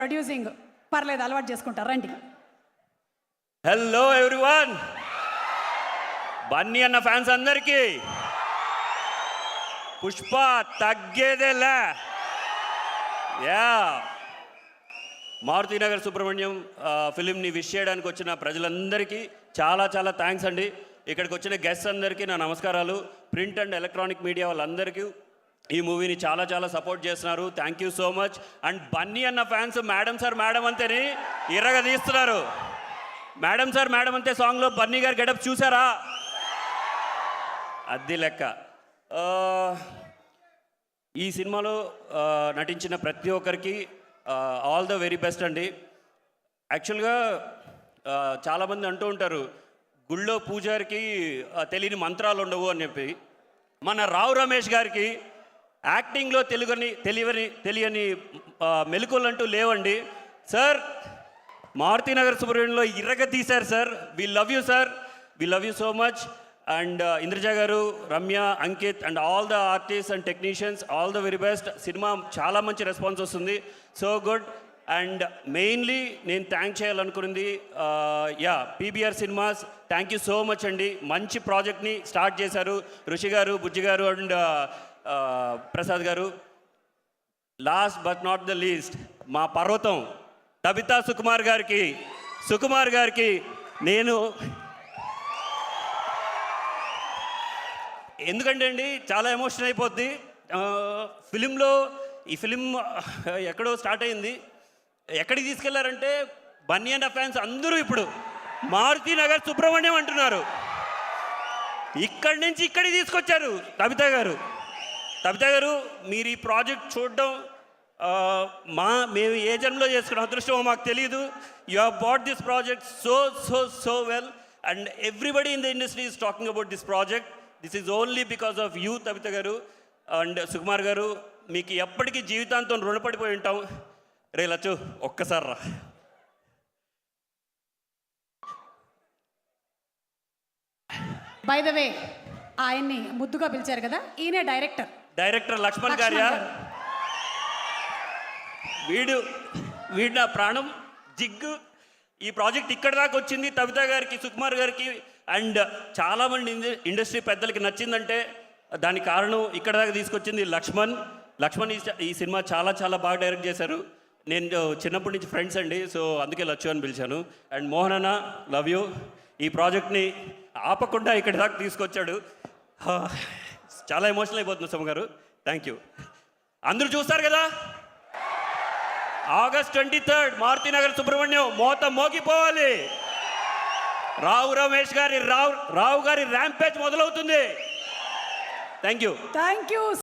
Producing పర్లేదు, అలవాటు చేసుకుంటారు, రండి. హలో ఎవ్రీవన్, బన్నీ అన్న ఫ్యాన్స్ అందరికీ పుష్ప తగ్గేదేలా. యా, మారుతినగర్ సుబ్రహ్మణ్యం ఫిలింని విష్ చేయడానికి వచ్చిన ప్రజలందరికీ చాలా చాలా థ్యాంక్స్ అండి. ఇక్కడికి వచ్చిన గెస్ట్స్ అందరికీ నా నమస్కారాలు. ప్రింట్ అండ్ ఎలక్ట్రానిక్ మీడియా వాళ్ళందరికీ ఈ మూవీని చాలా చాలా సపోర్ట్ చేస్తున్నారు. Thank you so much. And Bunny అన్న ఫ్యాన్స్ మేడం సార్ మేడం అంతేని ఎర్రగా తీస్తున్నారు. మేడం సార్ మేడం అంతే సాంగ్లో బన్నీ గారు గెటప్ చూసారా? అది లెక్క. ఈ సినిమాలో నటించిన ప్రతి ఒక్కరికి ఆల్ ద వెరీ బెస్ట్ అండి. యాక్చువల్గా చాలామంది అంటూ ఉంటారు గుళ్ళో పూజారికి తెలియని మంత్రాలు ఉండవు అని చెప్పి. మన రావు రమేష్ గారికి యాక్టింగ్లో తెలియని మెలకువలు అంటూ లేవండి. సార్ మారుతినగర్ సుబ్రహ్మణ్యంలో ఇరగ తీశారు sir. We love you sir, we love you so much. And Indraja గారు, Ramya, Ankit and all the artist and technicians, all the very best. Cinema చాలా మంచి రెస్పాన్స్ వస్తుంది, సో గుడ్. అండ్ మెయిన్లీ నేను థ్యాంక్ చేయాలనుకున్నది PBR cinemas. Thank you so much అండి. మంచి ప్రాజెక్ట్ని start చేశారు ఋషి గారు, బుజ్జి గారు అండ్ ప్రసాద్ గారు. Last but not the least మా పర్వతం తబితా సుకుమార్ గారికి నేను ఎందుకంటే అండి చాలా ఎమోషన్ అయిపోద్ది. ఈ ఫిలిం ఎక్కడో స్టార్ట్ అయింది, ఎక్కడికి తీసుకెళ్లారంటే బన్నీ అన్న ఫ్యాన్స్ అందరూ ఇప్పుడు మారుతినగర్ సుబ్రహ్మణ్యం అంటున్నారు. ఇక్కడి నుంచి ఇక్కడికి తీసుకొచ్చారు తబితా గారు. మీరు ఈ ప్రాజెక్ట్ చూడడం మేము ఏ జన్మలో చేసుకున్న అదృష్టమో మాకు తెలియదు. You have bat this project so well and everybody in the industry is talking about this project. This is only because of you Tabitha గారు అండ్ సుకుమార్ గారు. మీకు ఎప్పటికీ జీవితాంతం రుణపడిపోయి ఉంటాం. రే లచ్చు ఒక్కసారి రా. బై ద వే, ఆయన్ని ముద్దుగా పిలిచారు కదా, ఈయనే డైరెక్టర్ లక్ష్మణ్ గార్యా. వీడు నా ప్రాణం జిగ్గు. ఈ ప్రాజెక్ట్ ఇక్కడ దాకా వచ్చింది తబితా గారికి, సుకుమార్ గారికి అండ్ చాలామంది ఇండస్ట్రీ పెద్దలకి నచ్చిందంటే దానికి కారణం ఇక్కడ దాకా తీసుకొచ్చింది లక్ష్మణ్. ఈ సినిమా చాలా చాలా బాగా డైరెక్ట్ చేశారు. నేను చిన్నప్పటి నుంచి ఫ్రెండ్స్ అండి, సో అందుకే లచ్చు అని పిలిచాను. అండ్ మోహన్ అన్న, లవ్ యూ. ఈ ప్రాజెక్ట్ని ఆపకుండా ఇక్కడ దాకా తీసుకొచ్చాడు. చాలా ఎమోషనల్ అయిపోతుంది సోమ గారు. Thank you. అందరూ చూస్తారు కదా, August 23rd మారుతినగర్ సుబ్రహ్మణ్యం మోగిపోవాలి. రావు గారి ర్యాంపేజ్ మొదలవుతుంది. Thank you.